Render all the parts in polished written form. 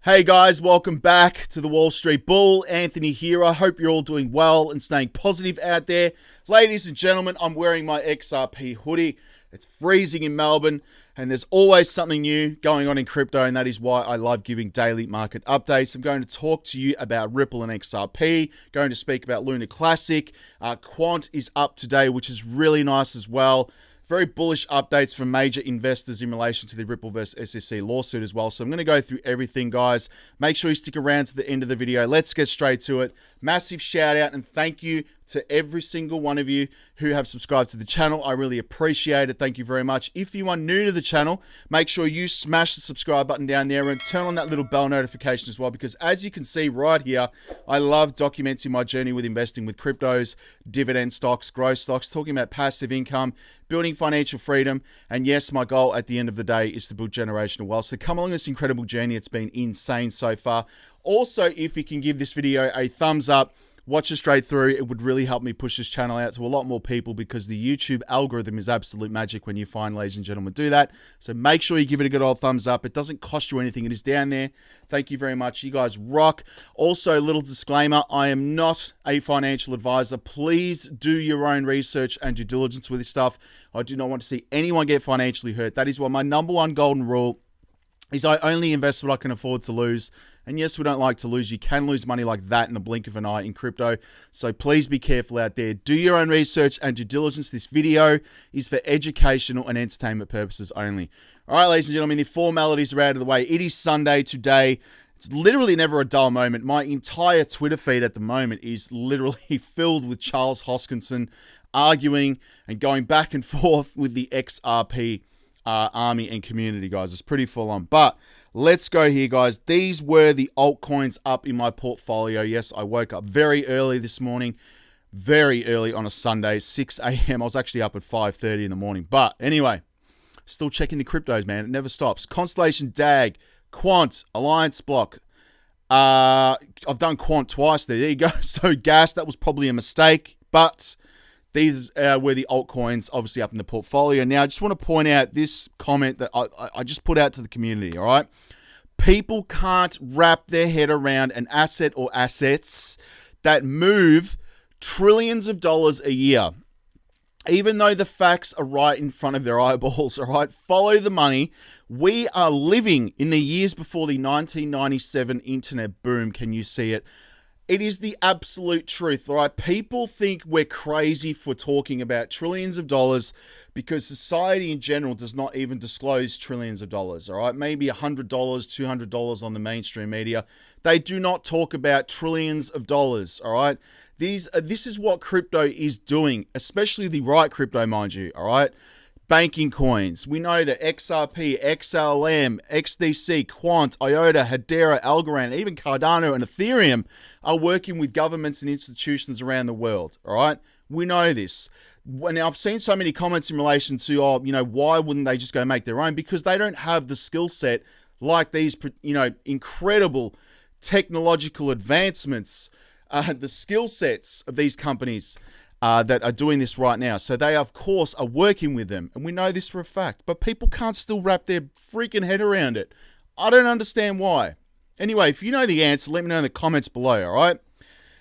Hey guys, welcome back to the Wall Street Bull. Anthony here. I hope you're all doing well and staying positive out there. Ladies and gentlemen, I'm wearing my XRP hoodie. It's freezing in Melbourne and there's always something new going on in crypto, and that is why I love giving daily market updates. I'm going to talk to you about Ripple and XRP, going to speak about TERRA Classic. Quant is up today, which is really nice as well. Very bullish updates from major investors in relation to the Ripple vs. SEC lawsuit as well. So I'm going to go through everything, guys. Make sure you stick around to the end of the video. Let's get straight to it. Massive shout out and thank you to every single one of you who have subscribed to the channel. I really appreciate it. Thank you very much. If you are new to the channel, make sure you smash the subscribe button down there and turn on that little bell notification as well, because as you can see right here, I love documenting my journey with investing with cryptos, dividend stocks, growth stocks, talking about passive income, building financial freedom, and yes, my goal at the end of the day is to build generational wealth. So come along this incredible journey. It's been insane so far. Also, if you can give this video a thumbs up, watch it straight through, it would really help me push this channel out to a lot more people, because the YouTube algorithm is absolute magic when you find, ladies and gentlemen, do that. So make sure you give it a good old thumbs up. It doesn't cost you anything. It is down there. Thank you very much. You guys rock. Also, little disclaimer, I am not a financial advisor. Please do your own research and due diligence with this stuff. I do not want to see anyone get financially hurt. That is why my number one golden rule is I only invest what I can afford to lose. And yes, we don't like to lose. You can lose money like that in the blink of an eye in crypto. So please be careful out there. Do your own research and due diligence. This video is for educational and entertainment purposes only. All right, ladies and gentlemen, the formalities are out of the way. It is Sunday today. It's literally never a dull moment. My entire Twitter feed at the moment is literally filled with Charles Hoskinson arguing and going back and forth with the XRP army and community, guys. It's pretty full on. But let's go here, guys. These were the altcoins up in my portfolio. Yes, I woke up very early this morning. Very early on a Sunday, 6 a.m. I was actually up at 5:30 in the morning. But anyway, still checking the cryptos, man. It never stops. Constellation DAG, Quant, Alliance Block. I've done Quant twice there. There you go. So gas, that was probably a mistake. But these were the altcoins obviously up in the portfolio. Now, I just want to point out this comment that I just put out to the community, all right? People can't wrap their head around an asset or assets that move trillions of dollars a year. Even though the facts are right in front of their eyeballs, all right? Follow the money. We are living in the years before the 1997 internet boom. Can you see it? It is the absolute truth, all right? People think we're crazy for talking about trillions of dollars because society in general does not even disclose trillions of dollars, all right? Maybe $100, $200 on the mainstream media. They do not talk about trillions of dollars, all right? This is what crypto is doing, especially the right crypto, mind you, all right? Banking coins. We know that XRP, XLM, XDC, Quant, IOTA, Hedera, Algorand, even Cardano and Ethereum are working with governments and institutions around the world, all right? We know this. Now, I've seen so many comments in relation to, why wouldn't they just go make their own? Because they don't have the skill set like these, incredible technological advancements, the skill sets of these companies that are doing this right now. So they, of course, are working with them. And we know this for a fact. But people can't still wrap their freaking head around it. I don't understand why. Anyway, if you know the answer, let me know in the comments below, all right?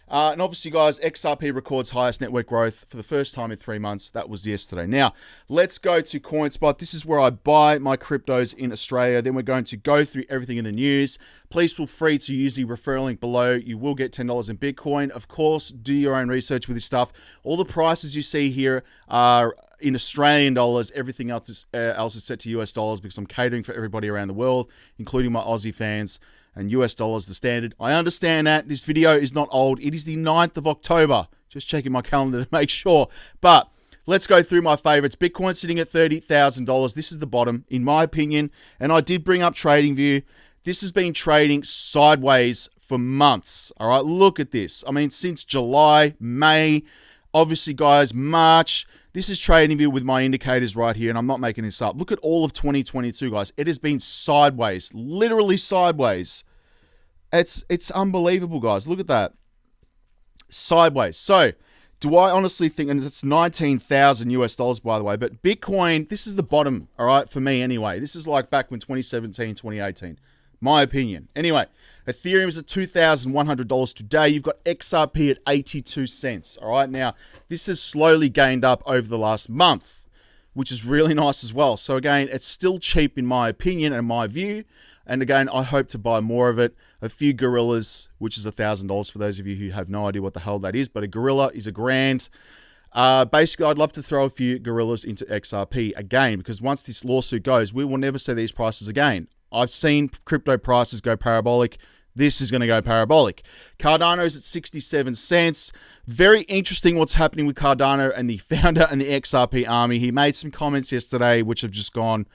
And obviously, guys, XRP records highest network growth for the first time in 3 months. That was yesterday. Now, let's go to CoinSpot. This is where I buy my cryptos in Australia. Then we're going to go through everything in the news. Please feel free to use the referral link below. You will get $10 in Bitcoin. Of course, do your own research with this stuff. All the prices you see here are in Australian dollars. Everything else is set to US dollars because I'm catering for everybody around the world, including my Aussie fans. And US dollars the standard. I understand that. This video is not old. It is the 9th of October. Just checking my calendar to make sure. But let's go through my favorites. Bitcoin sitting at $30,000. This is the bottom, in my opinion. And I did bring up TradingView. This has been trading sideways for months. All right, look at this. I mean, since July, May, obviously, guys, March. This is TradingView with my indicators right here, and I'm not making this up. Look at all of 2022, guys. It has been sideways, literally sideways. It's unbelievable, guys. Look at that. Sideways. So, do I honestly think, and it's 19,000 US dollars, by the way, but Bitcoin, this is the bottom, all right, for me anyway. This is like back when 2017, 2018. My opinion. Anyway, Ethereum is at $2,100 today. You've got XRP at 82 cents. All right, now this has slowly gained up over the last month, which is really nice as well. So again, it's still cheap in my opinion and my view. And again, I hope to buy more of it. A few gorillas, which is $1,000 for those of you who have no idea what the hell that is, but a gorilla is $1,000. Basically, I'd love to throw a few gorillas into XRP again, because once this lawsuit goes, we will never see these prices again. I've seen crypto prices go parabolic. This is going to go parabolic. Cardano is at 67 cents. Very interesting what's happening with Cardano and the founder and the XRP army. He made some comments yesterday which have just gone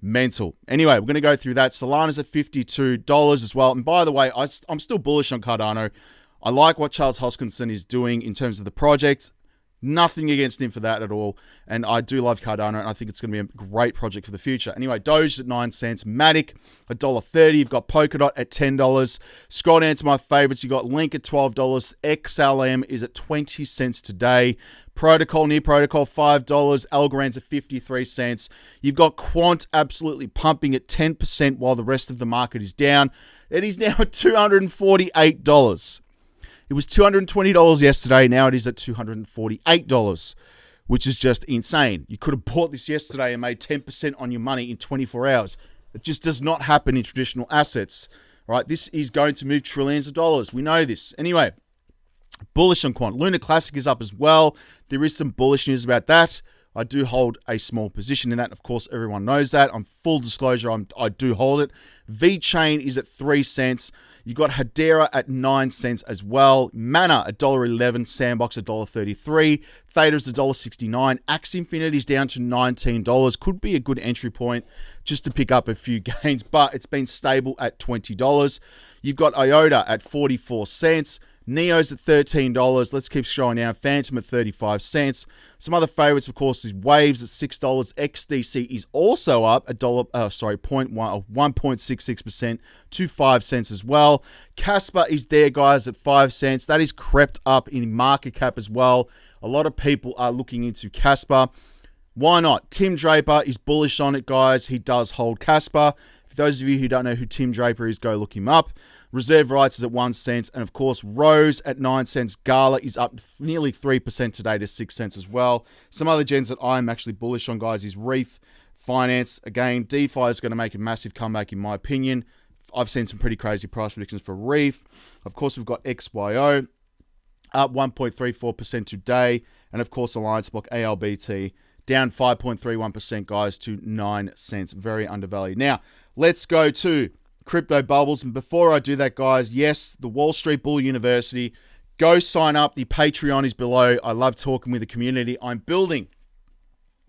mental. Anyway, we're going to go through that. Solana's at $52 as well. And by the way, I'm still bullish on Cardano. I like what Charles Hoskinson is doing in terms of the project. Nothing against him for that at all. And I do love Cardano, and I think it's going to be a great project for the future. Anyway, Doge at 9 cents. Matic, $1.30. You've got Polkadot at $10. Scroll down to my favorites. You've got Link at $12. XLM is at 20 cents today. Protocol, Near Protocol, $5. Algorand's at 53 cents. You've got Quant absolutely pumping at 10% while the rest of the market is down. It is now at $248. It was $220 yesterday. Now it is at $248, which is just insane. You could have bought this yesterday and made 10% on your money in 24 hours. It just does not happen in traditional assets. Right? This is going to move trillions of dollars. We know this. Anyway, bullish on Quant. Lunar Classic is up as well. There is some bullish news about that. I do hold a small position in that. Of course, everyone knows that. On full disclosure, I do hold it. VeChain is at 3 cents. You've got Hedera at 9 cents as well. Mana, $1.11. Sandbox, $1.33. Theta is $1.69. Axie Infinity is down to $19. Could be a good entry point just to pick up a few gains, but it's been stable at $20. You've got IOTA at 44 cents. Neo's at $13. Let's keep scrolling down. Phantom at 35 cents. Some other favorites, of course, is Waves at $6. XDC is also up $1.66% to 5 cents as well. Casper is there, guys, at 5 cents. That is crept up in market cap as well. A lot of people are looking into Casper. Why not? Tim Draper is bullish on it, guys. He does hold Casper. For those of you who don't know who Tim Draper is, go look him up. Reserve Rights is at 1 cent. And of course, Rose at 9 cents. Gala is up nearly 3% today to 6 cents as well. Some other gens that I'm actually bullish on, guys, is Reef, Finance. Again, DeFi is going to make a massive comeback in my opinion. I've seen some pretty crazy price predictions for Reef. Of course, we've got XYO up 1.34% today. And of course, Alliance Block ALBT down 5.31%, guys, to 9 cents. Very undervalued. Now, let's go to crypto bubbles. And before I do that, guys, yes, the Wall Street Bull University, go sign up. The Patreon is below. I love talking with the community. I'm building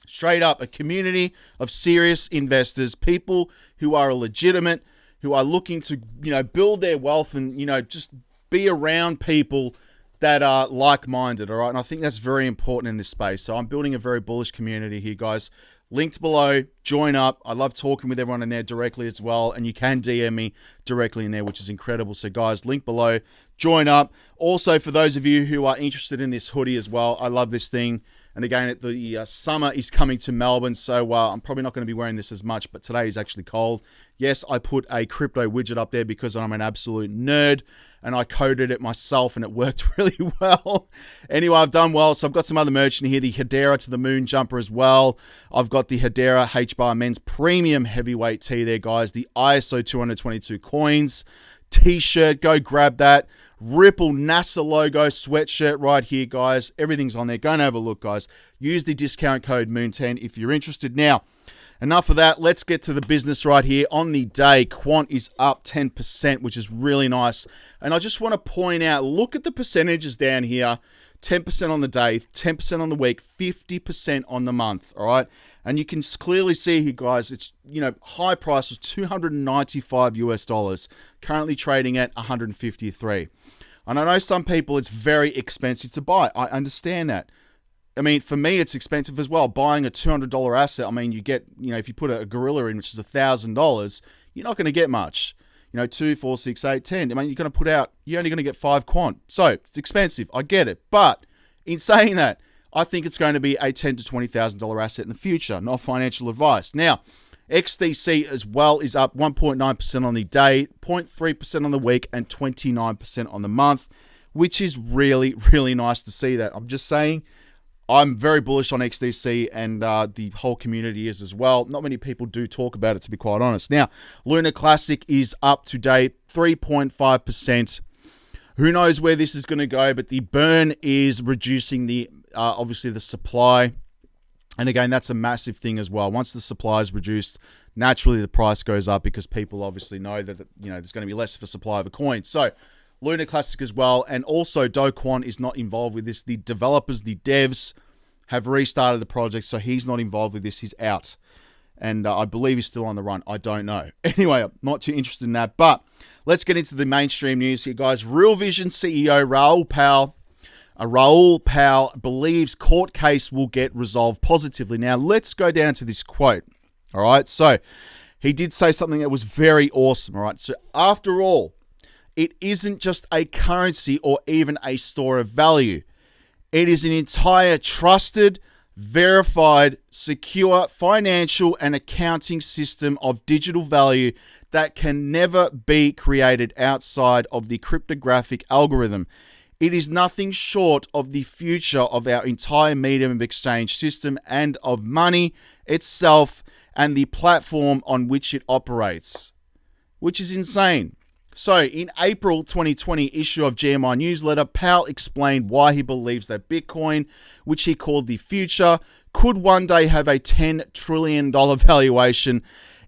straight up a community of serious investors, people who are legitimate, who are looking to, build their wealth and, just be around people that are like-minded, all right? And I think that's very important in this space. So I'm building a very bullish community here, guys. Linked below, join up. I love talking with everyone in there directly as well. And you can DM me directly in there, which is incredible. So guys, link below, join up. Also, for those of you who are interested in this hoodie as well, I love this thing. And again, the summer is coming to Melbourne, so I'm probably not going to be wearing this as much, but today is actually cold. Yes, I put a crypto widget up there because I'm an absolute nerd, and I coded it myself, and it worked really well. Anyway, I've done well, so I've got some other merch in here, the Hedera to the Moon jumper as well. I've got the Hedera H-Bar Men's Premium Heavyweight Tee there, guys. The ISO 222 coins T-shirt, go grab that. Ripple NASA logo sweatshirt right here, guys. Everything's on there. Go and have a look, guys. Use the discount code MOON10 if you're interested. Now, enough of that. Let's get to the business right here. On the day, Quant is up 10%, which is really nice. And I just want to point out, look at the percentages down here. 10% on the day, 10% on the week, 50% on the month, all right? And you can clearly see here, guys, it's, high price was $295 US, currently trading at 153. And I know some people, it's very expensive to buy. I understand that. I mean, for me, it's expensive as well. Buying a $200 asset, I mean, you get, if you put a gorilla in, which is $1,000, you're not going to get much. 2, 4, 6, 8, 10. I mean, you're only going to get 5 Quant. So it's expensive. I get it. But in saying that, I think it's going to be a $10,000 to $20,000 asset in the future, not financial advice. Now, XDC as well is up 1.9% on the day, 0.3% on the week, and 29% on the month, which is really, really nice to see that. I'm just saying, I'm very bullish on XDC, and the whole community is as well. Not many people do talk about it, to be quite honest. Now, Lunar Classic is up today, 3.5%. Who knows where this is going to go, but the burn is reducing the obviously the supply. And again, that's a massive thing as well. Once the supply is reduced, naturally the price goes up because people obviously know that there's going to be less of a supply of a coin. So Lunar Classic as well. And also Quant is not involved with this. The developers, the devs have restarted the project, so he's not involved with this. He's out. And I believe he's still on the run. I don't know. Anyway, I'm not too interested in that. But let's get into the mainstream news here, guys. Real Vision CEO Raoul Pal believes court case will get resolved positively. Now, let's go down to this quote. All right. So he did say something that was very awesome. All right. So after all, it isn't just a currency or even a store of value. It is an entire trusted, verified, secure financial and accounting system of digital value that can never be created outside of the cryptographic algorithm. It is nothing short of the future of our entire medium of exchange system and of money itself and the platform on which it operates, which is insane. So, in April 2020 issue of GMI newsletter, Powell explained why he believes that Bitcoin, which he called the future, could one day have a $10 trillion valuation.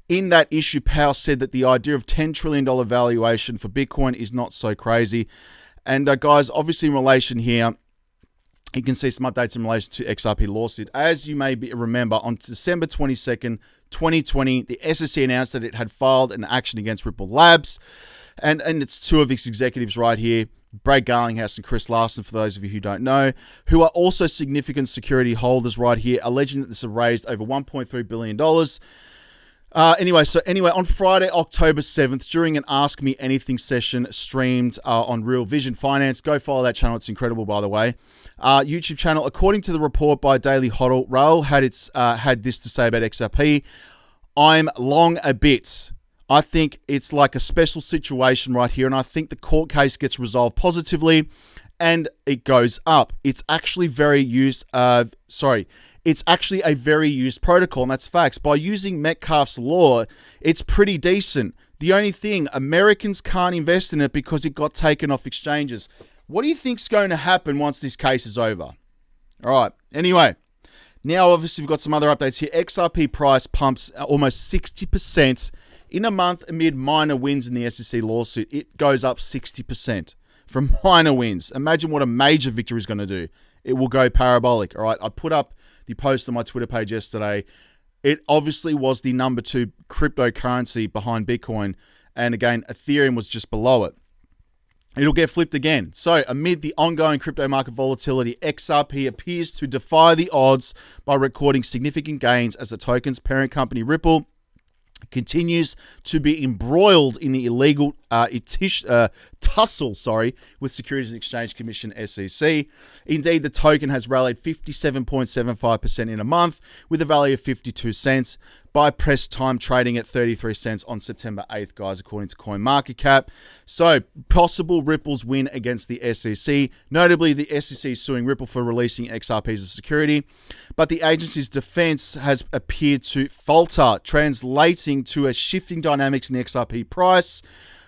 In that issue, Powell said that the idea of $10 trillion valuation for Bitcoin is not so crazy. And guys, obviously in relation here, you can see some updates in relation to XRP lawsuit. As you may remember, on December 22nd, 2020, the SEC announced that it had filed an action against Ripple Labs. And it's two of its executives right here, Brad Garlinghouse and Chris Larson, for those of you who don't know, who are also significant security holders right here, alleging that this has raised over $1.3 billion. Anyway, on Friday, October 7th, during an Ask Me Anything session streamed on Real Vision Finance, go follow that channel. It's incredible, by the way. YouTube channel. According to the report by Daily Hodl, Raoul had this to say about XRP. I'm long a bit. I think it's like a special situation right here, and I think the court case gets resolved positively, and it goes up. It's actually It's actually a very used protocol, and that's facts. By using Metcalfe's law, it's pretty decent. The only thing, Americans can't invest in it because it got taken off exchanges. What do you think's going to happen once this case is over? All right. Anyway, now obviously we've got some other updates here. XRP price pumps almost 60% in a month amid minor wins in the SEC lawsuit. It goes up 60% from minor wins. Imagine what a major victory is going to do. It will go parabolic. All right. I put up the post on my Twitter page yesterday. It obviously was the number 2 cryptocurrency behind Bitcoin. And again, Ethereum was just below it. It'll get flipped again. So amid the ongoing crypto market volatility, XRP appears to defy the odds by recording significant gains as the token's parent company Ripple continues to be embroiled in the illegal tussle with Securities and Exchange Commission SEC. Indeed, the token has rallied 57.75% in a month with a value of 52 cents by press time, trading at 33 cents on September 8th, guys, according to CoinMarketCap. So, possible Ripple's win against the SEC. Notably, the SEC is suing Ripple for releasing XRP as a security, but the agency's defense has appeared to falter, translating to a shifting dynamics in the XRP price.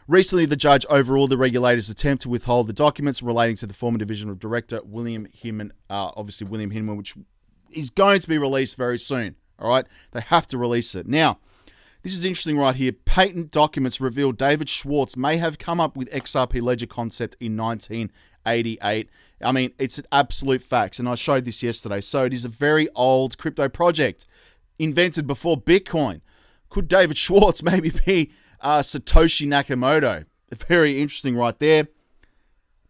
Recently, the judge overruled the regulator's attempt to withhold the documents relating to the former divisional director, William Hinman, which is going to be released very soon. All right, they have to release it. Now, this is interesting right here. Patent documents reveal David Schwartz may have come up with XRP ledger concept in 1988. I mean, it's an absolute facts, and I showed this yesterday. So it is a very old crypto project invented before Bitcoin. Could David Schwartz maybe be Satoshi Nakamoto? Very interesting right there.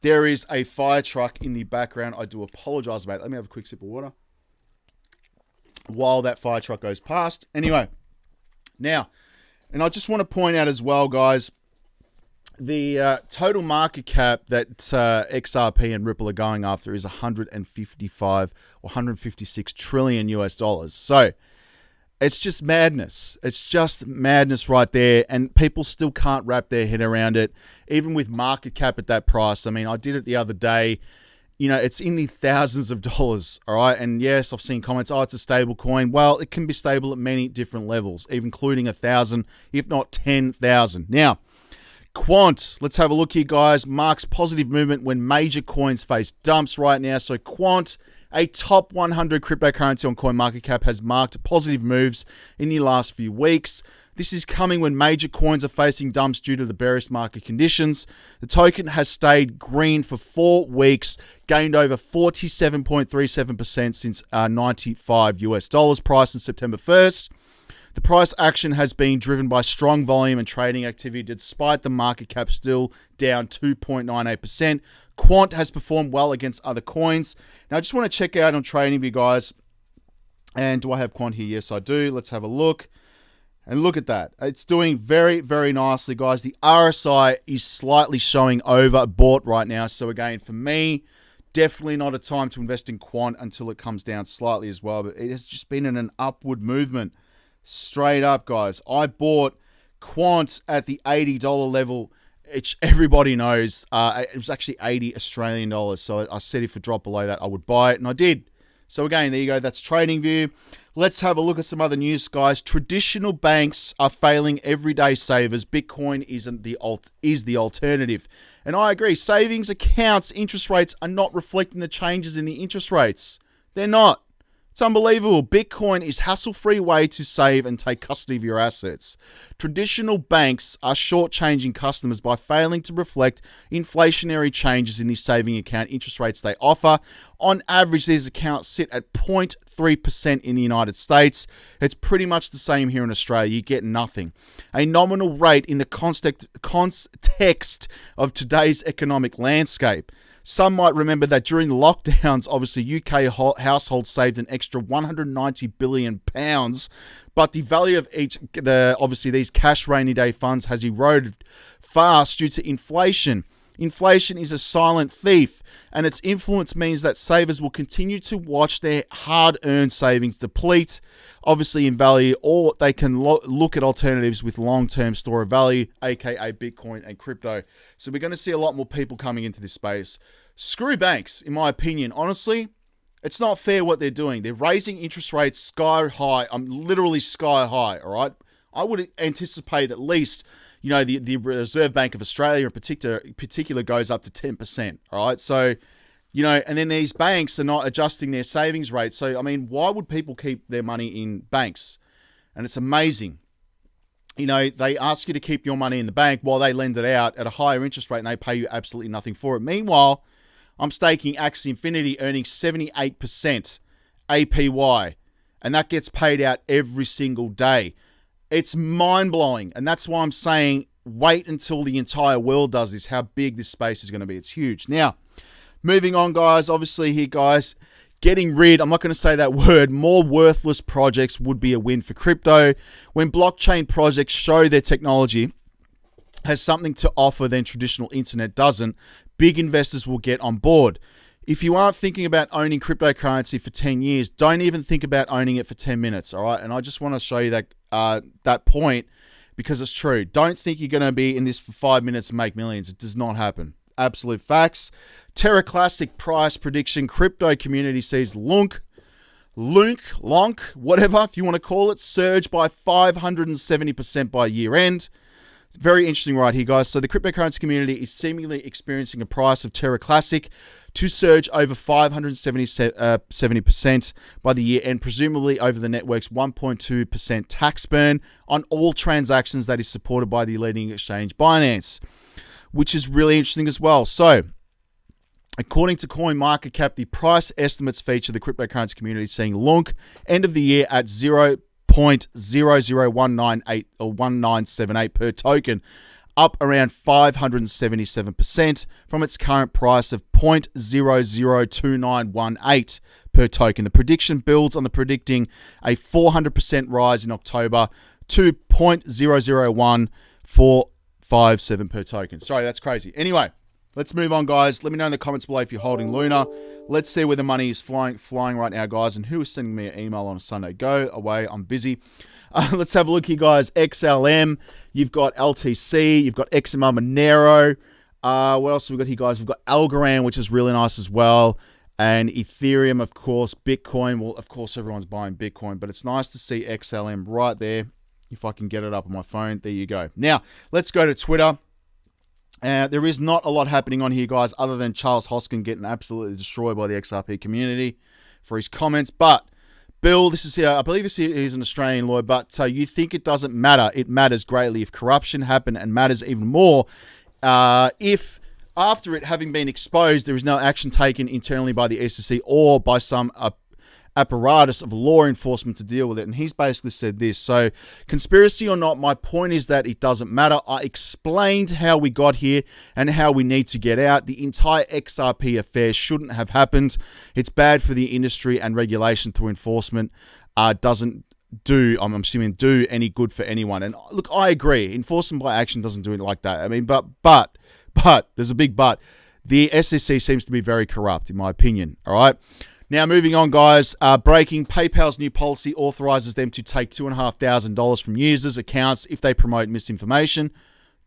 There is a fire truck in the background. I do apologize about it. Let me have a quick sip of water while that fire truck goes past. Anyway, now, and I just want to point out as well, guys, the total market cap that XRP and Ripple are going after is 155 or 156 trillion US dollars. So It's just madness. It's just madness right there. And people still can't wrap their head around it, even with market cap at that price. I mean, I did it the other day. You know, it's in the thousands of dollars, all right? And yes, I've seen comments, oh, it's a stable coin. Well, it can be stable at many different levels, even including 1,000, if not 10,000. Now, Quant, let's have a look here, guys. Marks positive movement when major coins face dumps right now. So Quant, a top 100 cryptocurrency on CoinMarketCap, has marked positive moves in the last few weeks. This is coming when major coins are facing dumps due to the bearish market conditions. The token has stayed green for 4 weeks, gained over 47.37% since $95 price on September 1st. The price action has been driven by strong volume and trading activity despite the market cap still down 2.98%. Quant has performed well against other coins. Now, I just want to check out on TradingView, guys. And do I have Quant here? Yes, I do. Let's have a look. And look at that. It's doing very, very nicely, guys. The RSI is slightly showing overbought right now. So again, for me, definitely not a time to invest in Quant until it comes down slightly as well. But it has just been in an upward movement. Straight up, guys. I bought Quant at the $80 level, which everybody knows. It was actually 80 Australian dollars. So I said if it dropped below that, I would buy it. And I did. So again, there you go. That's TradingView. Let's have a look at some other news, guys. Traditional banks are failing everyday savers. Bitcoin is the alternative. And I agree. Savings accounts interest rates are not reflecting the changes in the interest rates. They're not. It's unbelievable. Bitcoin is a hassle-free way to save and take custody of your assets. Traditional banks are shortchanging customers by failing to reflect inflationary changes in the saving account interest rates they offer. On average, these accounts sit at 0.3% in the United States. It's pretty much the same here in Australia. You get nothing. A nominal rate in the context of today's economic landscape. Some might remember that during the lockdowns, obviously UK households saved an extra £190 billion, but the value of obviously these cash rainy day funds has eroded fast due to inflation. Inflation is a silent thief, and its influence means that savers will continue to watch their hard-earned savings deplete, obviously in value, or they can look at alternatives with long-term store of value, aka Bitcoin and crypto. So we're going to see a lot more people coming into this space. Screw banks, in my opinion. Honestly, it's not fair what they're doing. They're raising interest rates sky high. I'm literally sky high, all right? I would anticipate at least, you know, the Reserve Bank of Australia in particular goes up to 10%, all right? So, you know, and then these banks are not adjusting their savings rate. So, I mean, why would people keep their money in banks? And it's amazing. You know, they ask you to keep your money in the bank while they lend it out at a higher interest rate and they pay you absolutely nothing for it. Meanwhile, I'm staking Axie Infinity earning 78% APY, and that gets paid out every single day. It's mind-blowing, and that's why I'm saying wait until the entire world does this, how big this space is going to be. It's huge. Now, moving on, guys, obviously here, guys, getting rid, I'm not going to say that word, more worthless projects would be a win for crypto. When blockchain projects show their technology has something to offer than traditional internet doesn't, big investors will get on board. If you aren't thinking about owning cryptocurrency for 10 years, don't even think about owning it for 10 minutes, all right? And I just want to show you that point because it's true. Don't think you're going to be in this for 5 minutes and make millions. It does not happen. Absolute facts. TERRA CLASSIC price prediction. Crypto community sees Lunc, whatever if you want to call it, surge by 570% by year end. Very interesting right here, guys. So the cryptocurrency community is seemingly experiencing a price of TERRA CLASSIC to surge over 570% by the year end, presumably over the network's 1.2% tax burn on all transactions that is supported by the leading exchange Binance, which is really interesting as well. So, according to CoinMarketCap, the price estimates feature the cryptocurrency community seeing Lunc end of the year at 0.00198 or 1978 per token, up around 577% from its current price of 0.002918 per token. The prediction builds on the predicting a 400% rise in October to 0.001457 per token. Sorry, that's crazy. Anyway, let's move on, guys. Let me know in the comments below if you're holding Luna. Let's see where the money is flying right now, guys, and who is sending me an email on a Sunday. Go away. I'm busy. Let's have a look here, guys. XLM. You've got LTC. You've got XMR Monero. What else have we got here, guys? We've got Algorand, which is really nice as well. And Ethereum, of course. Bitcoin. Well, of course, everyone's buying Bitcoin, but it's nice to see XLM right there. If I can get it up on my phone. There you go. Now, let's go to Twitter. There is not a lot happening on here, guys, other than Charles Hoskin getting absolutely destroyed by the XRP community for his comments. But, Bill, this is here. I believe he's an Australian lawyer, but you think it doesn't matter. It matters greatly if corruption happened, and matters even more if, after it having been exposed, there is no action taken internally by the SEC or by some apparatus of law enforcement to deal with it. And he's basically said this. So, conspiracy or not, my point is that it doesn't matter. I explained how we got here and how we need to get out. The entire XRP affair shouldn't have happened. It's bad for the industry, and regulation through enforcement doesn't do, I'm assuming, do any good for anyone. And look, I agree. Enforcement by action doesn't do it like that. I mean, but there's a big but. The SEC seems to be very corrupt, in my opinion. All right. Now, moving on, guys. Breaking. PayPal's new policy authorizes them to take $2,500 from users' accounts if they promote misinformation.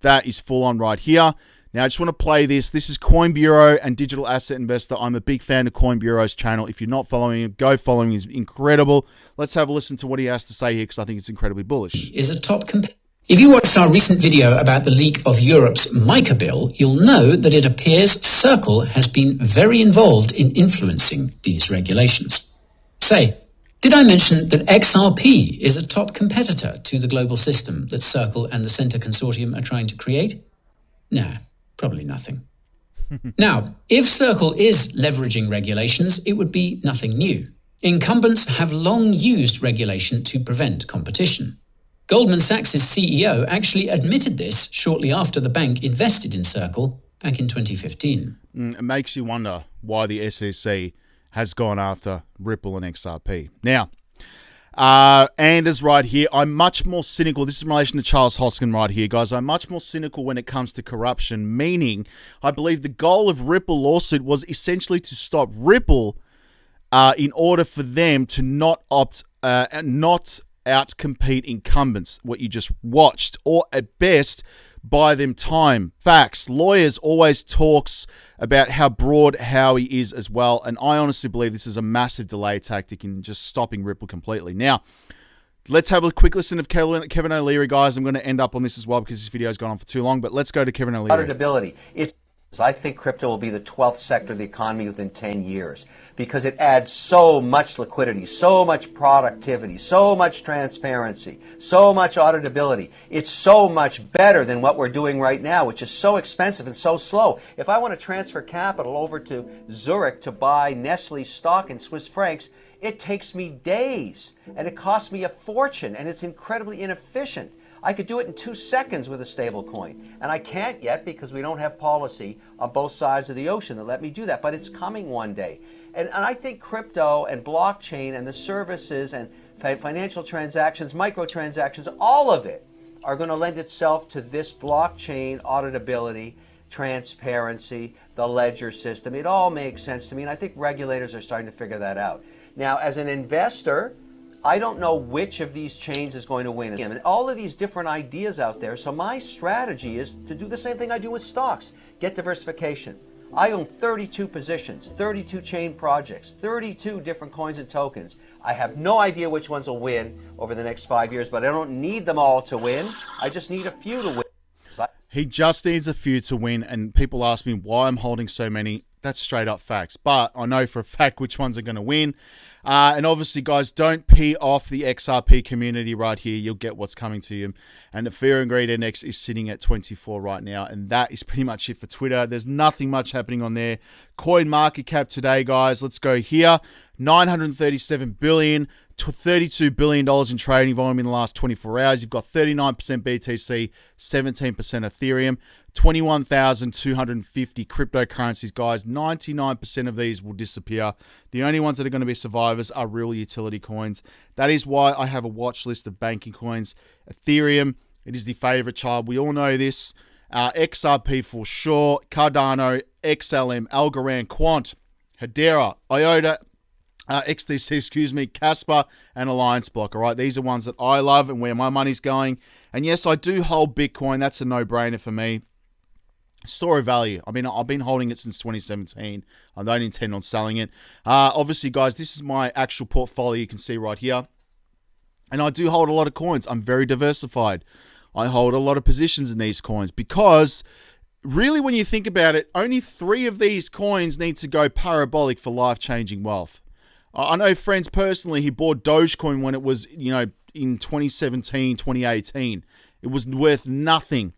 That is full on right here. Now, I just want to play this. This is Coin Bureau and Digital Asset Investor. I'm a big fan of Coin Bureau's channel. If you're not following him, go follow him. He's incredible. Let's have a listen to what he has to say here, because I think it's incredibly bullish. If you watched our recent video about the leak of Europe's MiCA bill, you'll know that it appears Circle has been very involved in influencing these regulations. Say, did I mention that XRP is a top competitor to the global system that Circle and the Center Consortium are trying to create? Nah, probably nothing. Now, if Circle is leveraging regulations, it would be nothing new. Incumbents have long used regulation to prevent competition. Goldman Sachs' CEO actually admitted this shortly after the bank invested in Circle back in 2015. It makes you wonder why the SEC has gone after Ripple and XRP. Now, Anders right here, I'm much more cynical. This is in relation to Charles Hoskin right here, guys. I'm much more cynical when it comes to corruption, meaning I believe the goal of Ripple lawsuit was essentially to stop Ripple in order for them to not out-compete incumbents, what you just watched, or at best, buy them time. Facts. Lawyers always talks about how broad Howie is as well, and I honestly believe this is a massive delay tactic in just stopping Ripple completely. Now, let's have a quick listen of Kevin O'Leary, guys. I'm going to end up on this as well because this video has gone on for too long, but let's go to Kevin O'Leary. Auditability. I think crypto will be the 12th sector of the economy within 10 years because it adds so much liquidity, so much productivity, so much transparency, so much auditability. It's so much better than what we're doing right now, which is so expensive and so slow. If I want to transfer capital over to Zurich to buy Nestle stock in Swiss francs, it takes me days and it costs me a fortune and it's incredibly inefficient. I could do it in 2 seconds with a stable coin. And I can't yet because we don't have policy on both sides of the ocean that let me do that. But it's coming one day. And I think crypto and blockchain and the services and financial transactions, microtransactions, all of it are going to lend itself to this blockchain auditability, transparency, the ledger system. It all makes sense to me. And I think regulators are starting to figure that out. Now, as an investor, I don't know which of these chains is going to win. And all of these different ideas out there. So my strategy is to do the same thing I do with stocks. Get diversification. I own 32 positions, 32 chain projects, 32 different coins and tokens. I have no idea which ones will win over the next 5 years, but I don't need them all to win. I just need a few to win. He just needs a few to win, and people ask me why I'm holding so many. That's straight up facts. But I know for a fact which ones are going to win. And obviously, guys, don't pee off the XRP community right here. You'll get what's coming to you. And the Fear and Greed Index is sitting at 24 right now. And that is pretty much it for Twitter. There's nothing much happening on there. Coin market cap today, guys. Let's go here. $937 billion to $32 billion in trading volume in the last 24 hours. You've got 39% BTC, 17% Ethereum, 21,250 cryptocurrencies, guys. 99% of these will disappear. The only ones that are going to be survivors are real utility coins. That is why I have a watch list of banking coins. Ethereum, it is the favorite child. We all know this. XRP for sure, Cardano, XLM, Algorand, Quant, Hedera, IOTA, XTC, excuse me, Casper, and Alliance Block. All right, these are ones that I love and where my money's going. And yes, I do hold Bitcoin. That's a no-brainer for me. Store of value. I mean, I've been holding it since 2017. I don't intend on selling it. Obviously, guys, this is my actual portfolio. You can see right here. And I do hold a lot of coins. I'm very diversified. I hold a lot of positions in these coins because really, when you think about it, only 3 of these coins need to go parabolic for life-changing wealth. I know friends personally who bought Dogecoin when it was, in 2017, 2018. It was worth nothing.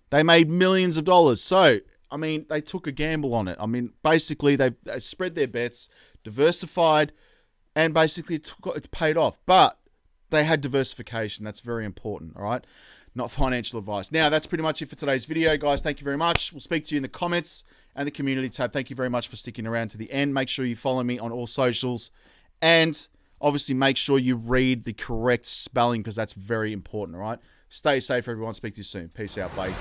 They made millions of dollars. So, I mean, they took a gamble on it. I mean, basically, they spread their bets, diversified, and basically it's paid off. But they had diversification. That's very important, all right? Not financial advice. Now, that's pretty much it for today's video, guys. Thank you very much. We'll speak to you in the comments and the community tab. Thank you very much for sticking around to the end. Make sure you follow me on all socials. And obviously, make sure you read the correct spelling because that's very important, all right? Stay safe, everyone. Speak to you soon. Peace out. Bye.